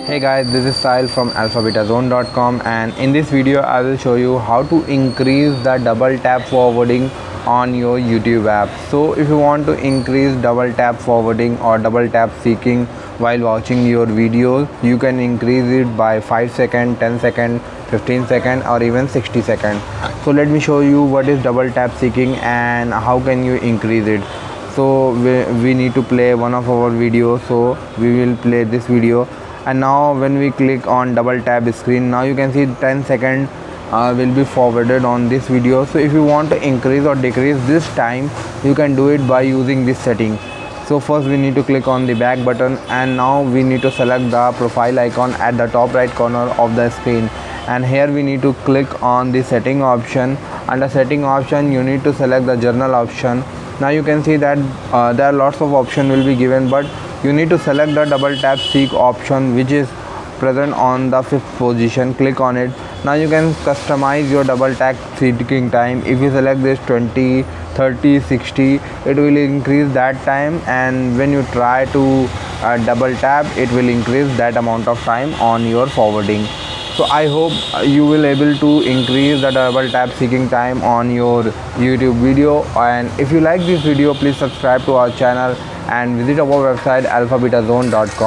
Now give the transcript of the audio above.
Hey guys, this is Sahil from alphabetazone.com, and in this video I will show you how to increase the double tap forwarding on your YouTube app. So if you want to increase double tap forwarding or double tap seeking while watching your videos, you can increase it by 5 seconds, 10 seconds, 15 seconds or even 60 seconds. So let me show you what is double tap seeking and how can you increase it. So we need to play one of our videos, so we will play this video. And now when we click on double tap screen, now you can see 10 seconds will be forwarded on this video. So if you want to increase or decrease this time, you can do it by using this setting. So first we need to click on the back button, and now we need to select the profile icon at the top right corner of the screen, and here we need to click on the setting option. Under setting option you need to select the journal option. Now you can see that there are lots of options will be given, but you need to select the double tap seek option, which is present on the 5th position. Click on it. Now you can customize your double tap seeking time. If you select this 20, 30, 60, it will increase that time, and when you try to double tap, it will increase that amount of time on your forwarding. So I hope you will able to increase the double tap seeking time on your YouTube video. And if you like this video, please subscribe to our channel and visit our website alphabetazone.com.